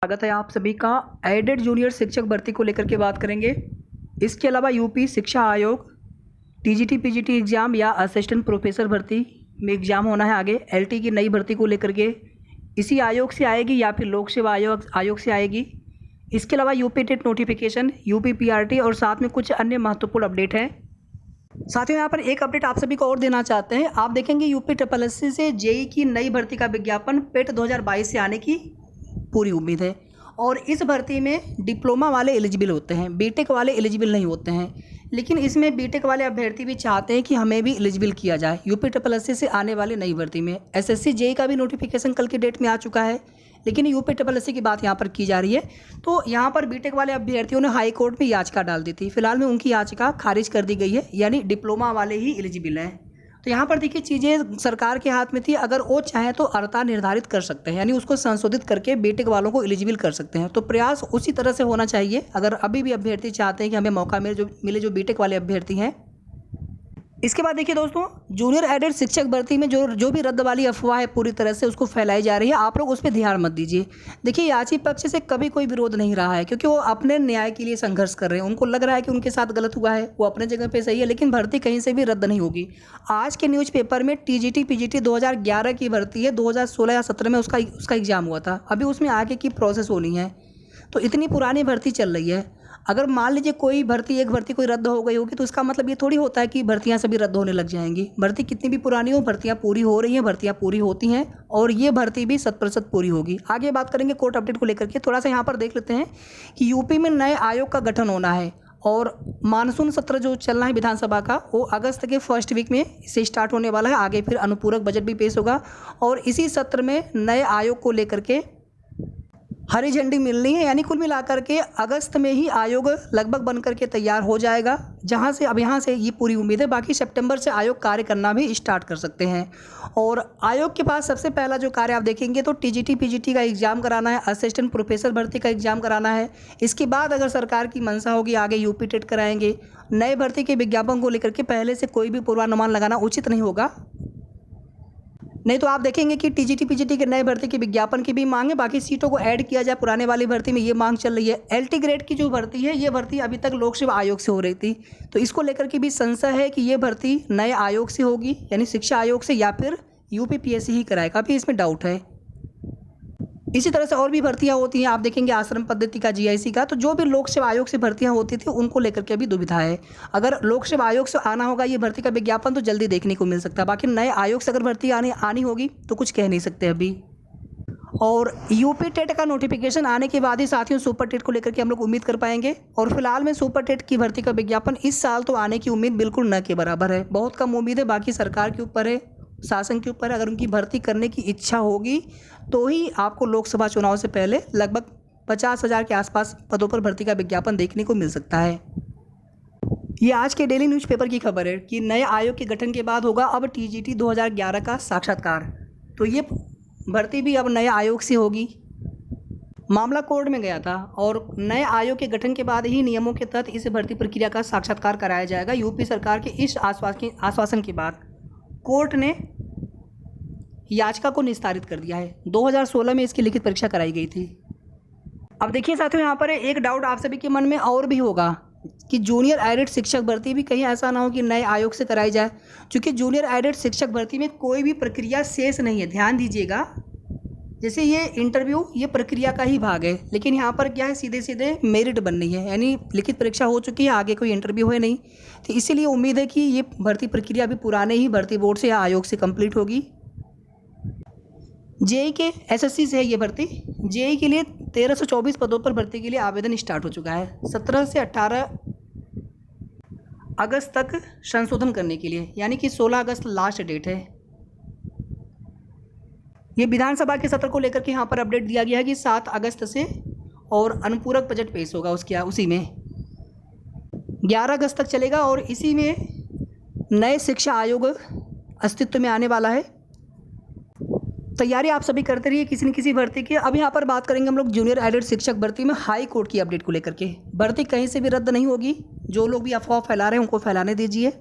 स्वागत है आप सभी का। एडेड जूनियर शिक्षक भर्ती को लेकर के बात करेंगे। इसके अलावा यूपी शिक्षा आयोग टीजीटी पीजीटी एग्ज़ाम या असिस्टेंट प्रोफेसर भर्ती में एग्ज़ाम होना है आगे। एलटी की नई भर्ती को लेकर के इसी आयोग से आएगी या फिर लोक सेवा आयोग से आएगी। इसके अलावा UP TET notification, UP PRT और साथ में कुछ अन्य महत्वपूर्ण अपडेट हैं। साथियों, यहाँ पर एक अपडेट आप सभी को और देना चाहते हैं। आप देखेंगे यूपी SSC से जेई की नई भर्ती का विज्ञापन पेट 2022 से आने की पूरी उम्मीद है। और इस भर्ती में डिप्लोमा वाले एलिजिबल होते हैं, बीटेक वाले एलिजिबल नहीं होते हैं। लेकिन इसमें बीटेक वाले अभ्यर्थी भी चाहते हैं कि हमें भी एलिजिबल किया जाए यूपी SSC से आने वाले नई भर्ती में। SSC जेई का भी नोटिफिकेशन कल की डेट में आ चुका है, लेकिन यूपी SSC की बात यहाँ पर की जा रही है। तो यहाँ पर बीटेक वाले अभ्यर्थियों ने हाई कोर्ट में याचिका डाल दी थी। फिलहाल में उनकी याचिका खारिज कर दी गई है, यानी डिप्लोमा वाले ही एलिजिबल हैं। तो यहाँ पर देखिए, चीज़ें सरकार के हाथ में थी। अगर वो चाहे तो अर्हता निर्धारित कर सकते हैं, यानी उसको संशोधित करके बीटेक वालों को एलिजिबल कर सकते हैं। तो प्रयास उसी तरह से होना चाहिए। अगर अभी भी अभ्यर्थी चाहते हैं कि हमें मौका मिले जो बीटेक वाले अभ्यर्थी हैं। इसके बाद देखिए दोस्तों, जूनियर एडेड शिक्षक भर्ती में जो भी रद्द वाली अफवाह है पूरी तरह से उसको फैलाई जा रही है। आप लोग उस पर ध्यान मत दीजिए। देखिए, याची पक्ष से कभी कोई विरोध नहीं रहा है, क्योंकि वो अपने न्याय के लिए संघर्ष कर रहे हैं। उनको लग रहा है कि उनके साथ गलत हुआ है, वो अपने जगह पे सही है, लेकिन भर्ती कहीं से भी रद्द नहीं होगी। आज के न्यूज़पेपर में टीजीटी पीजीटी 2011 की भर्ती है, 2016 या 17 में उसका एग्ज़ाम हुआ था। अभी उसमें आगे की प्रोसेस होनी है। तो इतनी पुरानी भर्ती चल रही है। अगर मान लीजिए एक भर्ती कोई रद्द हो गई होगी, तो इसका मतलब ये थोड़ी होता है कि भर्तियां सभी रद्द होने लग जाएंगी। भर्ती कितनी भी पुरानी हो, भर्तियां पूरी हो रही हैं, भर्तियां पूरी होती हैं, और ये भर्ती भी 100% पूरी होगी। आगे बात करेंगे कोर्ट अपडेट को लेकर के। थोड़ा सा यहाँ पर देख लेते हैं कि यूपी में नए आयोग का गठन होना है, और मानसून सत्र जो चलना है विधानसभा का, वो अगस्त के फर्स्ट वीक में से स्टार्ट होने वाला है। आगे फिर अनुपूरक बजट भी पेश होगा, और इसी सत्र में नए आयोग को लेकर के हरी झंडी मिलनी है। यानी कुल मिलाकर के अगस्त में ही आयोग लगभग बन करके तैयार हो जाएगा, जहां से अब यहाँ से ये पूरी उम्मीद है। बाकी सितंबर से आयोग कार्य करना भी स्टार्ट कर सकते हैं। और आयोग के पास सबसे पहला जो कार्य आप देखेंगे तो टीजीटी पीजीटी का एग्ज़ाम कराना है, असिस्टेंट प्रोफेसर भर्ती का एग्ज़ाम कराना है। इसके बाद अगर सरकार की मंशा होगी, आगे यूपी टेट कराएंगे। नए भर्ती के विज्ञापन को लेकर के पहले से कोई भी पूर्वानुमान लगाना उचित नहीं होगा। नहीं तो आप देखेंगे कि टीजीटी पीजीटी के नए भर्ती के विज्ञापन की भी मांग है, बाकी सीटों को ऐड किया जाए पुराने वाली भर्ती में, ये मांग चल रही है। एलटी ग्रेड की जो भर्ती है, ये भर्ती अभी तक लोक सेवा आयोग से हो रही थी, तो इसको लेकर के भी संशय है कि ये भर्ती नए आयोग से होगी, यानी शिक्षा आयोग से, या फिर यूपी पीएससी ही कराएगा। अभी इसमें डाउट है। इसी तरह से और भी भर्तियां होती हैं। आप देखेंगे आश्रम पद्धति का, जीआईसी का। तो जो भी लोक सेवा आयोग से भर्तियां होती थी, उनको लेकर के अभी दुविधा है। अगर लोक सेवा आयोग से आना होगा ये भर्ती का विज्ञापन, तो जल्दी देखने को मिल सकता है। बाकी नए आयोग से अगर भर्ती आनी होगी तो कुछ कह नहीं सकते अभी। और यूपी टेट का नोटिफिकेशन आने के बाद ही साथियों सुपर टेट को लेकर के हम लोग उम्मीद कर पाएंगे। और फिलहाल में सुपर टेट की भर्ती का विज्ञापन इस साल तो आने की उम्मीद बिल्कुल न के बराबर है, बहुत कम उम्मीद है। बाकी सरकार के ऊपर है, शासन के ऊपर। अगर उनकी भर्ती करने की इच्छा होगी तो ही आपको लोकसभा चुनाव से पहले लगभग 50,000 के आसपास पदों पर भर्ती का विज्ञापन देखने को मिल सकता है। ये आज के डेली न्यूज़पेपर की खबर है कि नए आयोग के गठन के बाद होगा अब टीजीटी 2011 का साक्षात्कार। तो ये भर्ती भी अब नए आयोग से होगी। मामला कोर्ट में गया था, और नए आयोग के गठन के बाद ही नियमों के तहत इस भर्ती प्रक्रिया का साक्षात्कार कराया जाएगा। यूपी सरकार के इस आश्वासन के बाद कोर्ट ने याचिका को निस्तारित कर दिया है। 2016 में इसकी लिखित परीक्षा कराई गई थी। अब देखिए साथियों, यहाँ पर एक डाउट आप सभी के मन में और भी होगा कि जूनियर एडेड शिक्षक भर्ती भी कहीं ऐसा ना हो कि नए आयोग से कराई जाए, क्योंकि जूनियर एडेड शिक्षक भर्ती में कोई भी प्रक्रिया शेष नहीं है। ध्यान दीजिएगा, जैसे ये इंटरव्यू ये प्रक्रिया का ही भाग है, लेकिन यहाँ पर क्या है, सीधे सीधे मेरिट बननी है, यानी लिखित परीक्षा हो चुकी है, आगे कोई इंटरव्यू है नहीं। तो इसीलिए उम्मीद है कि ये भर्ती प्रक्रिया भी पुराने ही भर्ती बोर्ड से या आयोग से कंप्लीट होगी। जेई के एसएससी से है ये भर्ती। जेई के लिए 1324 पदों पर भर्ती के लिए आवेदन स्टार्ट हो चुका है। 17 से 18 अगस्त तक संशोधन करने के लिए, यानी कि 16 अगस्त लास्ट डेट है। ये विधानसभा के सत्र को लेकर के यहाँ पर अपडेट दिया गया है कि 7 अगस्त से, और अनुपूरक बजट पेश होगा उसी में 11 अगस्त तक चलेगा। और इसी में नए शिक्षा आयोग अस्तित्व में आने वाला है। तैयारी आप सभी करते रहिए किसी न किसी भर्ती की। अब यहाँ पर बात करेंगे हम लोग जूनियर एडेड शिक्षक भर्ती में हाई कोर्ट की अपडेट को लेकर के। भर्ती कहीं से भी रद्द नहीं होगी। जो लोग भी अफवाह फैला रहे हैं उनको फैलाने दीजिए।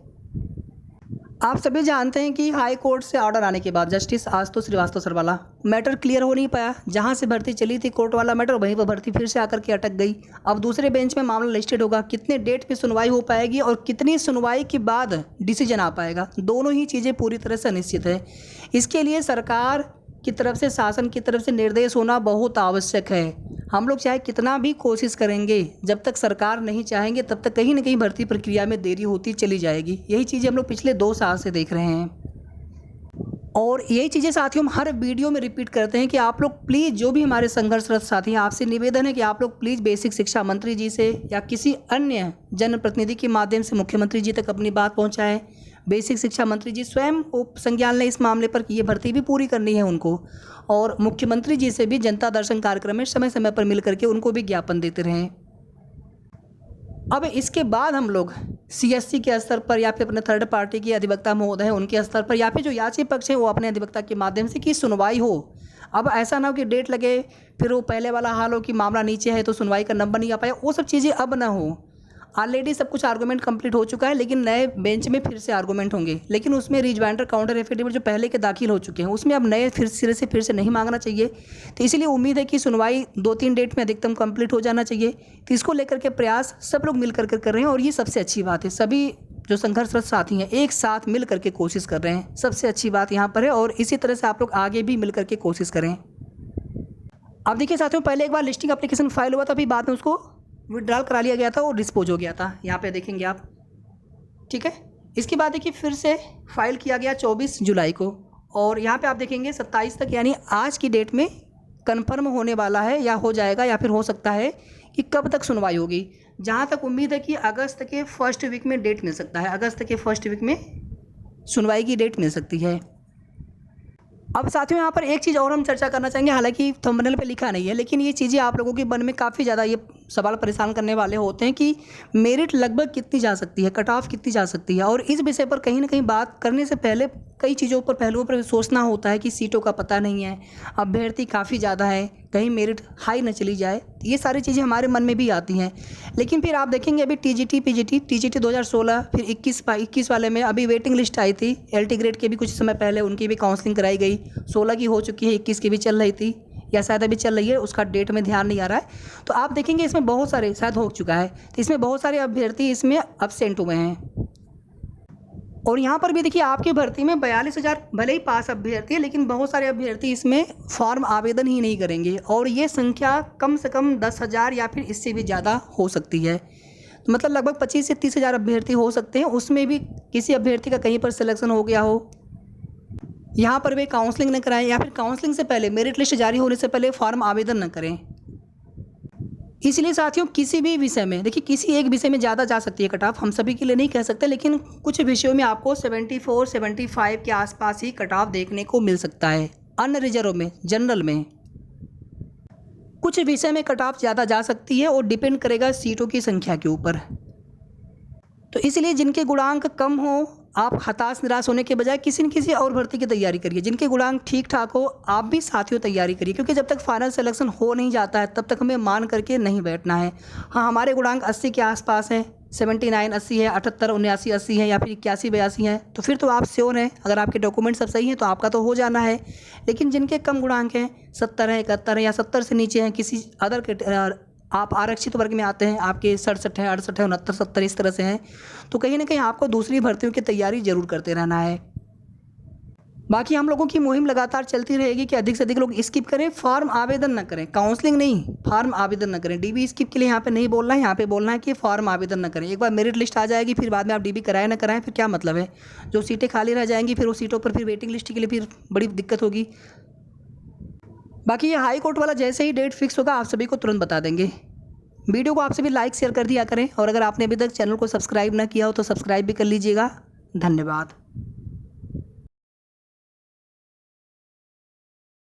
आप सभी जानते हैं कि हाई कोर्ट से ऑर्डर आने के बाद जस्टिस आशुतोष श्रीवास्तव सर वाला मैटर क्लियर हो नहीं पाया। जहां से भर्ती चली थी कोर्ट वाला मैटर, वहीं पर भर्ती फिर से आकर के अटक गई। अब दूसरे बेंच में मामला लिस्टेड होगा, कितने डेट पे सुनवाई हो पाएगी और कितनी सुनवाई के बाद डिसीजन आ पाएगा, दोनों ही चीज़ें पूरी तरह से अनिश्चित है। इसके लिए सरकार की तरफ से, शासन की तरफ से निर्देश होना बहुत आवश्यक है। हम लोग चाहे कितना भी कोशिश करेंगे, जब तक सरकार नहीं चाहेंगे तब तक कहीं ना कहीं भर्ती प्रक्रिया में देरी होती चली जाएगी। यही चीज़ें हम लोग पिछले 2 साल से देख रहे हैं और यही चीज़ें साथियों हम हर वीडियो में रिपीट करते हैं कि आप लोग प्लीज़, जो भी हमारे संघर्षरत साथी हैं, आपसे निवेदन है कि आप लोग प्लीज़ बेसिक शिक्षा मंत्री जी से या किसी अन्य जनप्रतिनिधि के माध्यम से मुख्यमंत्री जी तक अपनी बात पहुँचाएँ। बेसिक शिक्षा मंत्री जी स्वयं उप संज्ञान लें इस मामले पर कि ये भर्ती भी पूरी करनी है उनको, और मुख्यमंत्री जी से भी जनता दर्शन कार्यक्रम में समय समय पर मिल करके उनको भी ज्ञापन देते रहें। अब इसके बाद हम लोग CSC के स्तर पर या फिर अपने थर्ड पार्टी के अधिवक्ता महोदय हैं उनके स्तर पर, या फिर जो याची पक्ष है वो अपने अधिवक्ता के माध्यम से की सुनवाई हो। अब ऐसा ना हो कि डेट लगे फिर वो पहले वाला हाल हो कि मामला नीचे है तो सुनवाई का नंबर नहीं आ पाया, वो सब चीज़ें अब ना हो। ऑलरेडी सब कुछ आर्गूमेंट कंप्लीट हो चुका है, लेकिन नए बेंच में फिर से आर्गूमेंट होंगे, लेकिन उसमें रिजवाइंडर काउंटर एफिडेविट जो पहले के दाखिल हो चुके हैं उसमें अब नए फिर से नहीं मांगना चाहिए। तो इसीलिए उम्मीद है कि सुनवाई 2-3 डेट में अधिकतम कंप्लीट हो जाना चाहिए। तो इसको लेकर के प्रयास सब लोग मिल करके कर रहे हैं और ये सबसे अच्छी बात है। सभी जो संघर्षरत साथी हैं एक साथ मिल करके कोशिश कर रहे हैं, सबसे अच्छी बात यहाँ पर है। और इसी तरह से आप लोग आगे भी मिल करके कोशिश करें। अब देखिए साथियों, पहले एक बार लिस्टिंग एप्लीकेशन फाइल हुआ था, अभी बाद में उसको विड्रॉल करा लिया गया था और डिस्पोज हो गया था, यहाँ पे देखेंगे आप, ठीक है। इसके बाद देखिए फिर से फाइल किया गया 24 जुलाई को, और यहाँ पे आप देखेंगे 27 तक, यानी आज की डेट में कंफर्म होने वाला है, या हो जाएगा या फिर हो सकता है कि कब तक सुनवाई होगी। जहाँ तक उम्मीद है कि अगस्त के फर्स्ट वीक में डेट मिल सकता है, अगस्त के फर्स्ट वीक में सुनवाई की डेट मिल सकती है। अब साथियों यहाँ पर एक चीज़ और हम चर्चा करना चाहेंगे, हालांकि थंबनेल पे लिखा नहीं है, लेकिन ये चीज़ें आप लोगों के मन में काफ़ी ज़्यादा ये सवाल परेशान करने वाले होते हैं कि मेरिट लगभग कितनी जा सकती है, कट ऑफ कितनी जा सकती है। और इस विषय पर कहीं ना कहीं बात करने से पहले कई चीज़ों पर, पहलुओं पर सोचना होता है कि सीटों का पता नहीं है, अभ्यर्थी काफ़ी ज़्यादा है, कहीं मेरिट हाई न चली जाए, ये सारी चीज़ें हमारे मन में भी आती हैं। लेकिन फिर आप देखेंगे अभी TGT 2016 फिर 21 वाले में अभी वेटिंग लिस्ट आई थी, LT ग्रेड के भी कुछ समय पहले उनकी भी काउंसलिंग कराई गई, 16 की हो चुकी है, 21 की भी चल रही थी या शायद अभी चल रही है, उसका डेट में ध्यान नहीं आ रहा है। तो आप देखेंगे इसमें बहुत सारे, शायद हो चुका है, तो इसमें बहुत सारे अभ्यर्थी इसमें अब्सेंट हुए हैं। और यहाँ पर भी देखिए आपकी भर्ती में 42,000 भले ही पास अभ्यर्थी है, लेकिन बहुत सारे अभ्यर्थी इसमें फॉर्म आवेदन ही नहीं करेंगे, और ये संख्या कम से कम 10,000 या फिर इससे भी ज़्यादा हो सकती है। तो मतलब लगभग 25 से 30,000 अभ्यर्थी हो सकते हैं, उसमें भी किसी अभ्यर्थी का कहीं पर सिलेक्शन हो गया हो, यहाँ पर वे काउंसलिंग न कराएं, या फिर काउंसलिंग से पहले, मेरिट लिस्ट जारी होने से पहले फॉर्म आवेदन न करें। इसलिए साथियों किसी भी विषय में देखिए, किसी एक विषय में ज़्यादा जा सकती है कट ऑफ, हम सभी के लिए नहीं कह सकते, लेकिन कुछ विषयों में आपको 74-75 के आसपास ही कट ऑफ देखने को मिल सकता है। अन्य रिजर्व में, जनरल में कुछ विषय में कट ऑफ ज़्यादा जा सकती है और डिपेंड करेगा सीटों की संख्या के ऊपर। तो इसलिए जिनके गुणांक कम हो, आप हताश निराश होने के बजाय किसी न किसी और भर्ती की तैयारी करिए। जिनके गुणांक ठीक ठाक हो, आप भी साथियों तैयारी करिए, क्योंकि जब तक फाइनल सिलेक्शन हो नहीं जाता है तब तक हमें मान करके नहीं बैठना है। हाँ, हमारे गुणांक 80 के आसपास हैं, 79, 80 है, 78, 79, 80 है, या फिर 81, 82 हैं, तो फिर तो आप श्योर हैं, अगर आपके डॉक्यूमेंट सब सही हैं तो आपका तो हो जाना है। लेकिन जिनके कम गुणांक हैं, 70 है, 71 है, या 70 से नीचे हैं, किसी अदर आप आरक्षित वर्ग में आते हैं, आपके 67 है, 68 है, 69, 70 इस तरह से हैं, तो कहीं ना कहीं आपको दूसरी भर्तियों की तैयारी जरूर करते रहना है। बाकी हम लोगों की मुहिम लगातार चलती रहेगी कि अधिक से अधिक लोग स्किप करें, फॉर्म आवेदन न करें, काउंसलिंग नहीं, फॉर्म आवेदन न करें। DB स्किप के लिए यहाँ पे नहीं बोलना है, यहाँ पे बोलना है कि फॉर्म आवेदन न करें। एक बार मेरिट लिस्ट आ जाएगी, फिर बाद में आप DB कराएं ना कराएं, फिर क्या मतलब है। जो सीटें खाली रह जाएंगी, फिर वो सीटों पर फिर वेटिंग लिस्ट के लिए फिर बड़ी दिक्कत होगी। बाकी ये हाई कोर्ट वाला जैसे ही डेट फिक्स होगा आप सभी को तुरंत बता देंगे। वीडियो को आप सभी लाइक शेयर कर दिया करें, और अगर आपने अभी तक चैनल को सब्सक्राइब ना किया हो तो सब्सक्राइब भी कर लीजिएगा। धन्यवाद।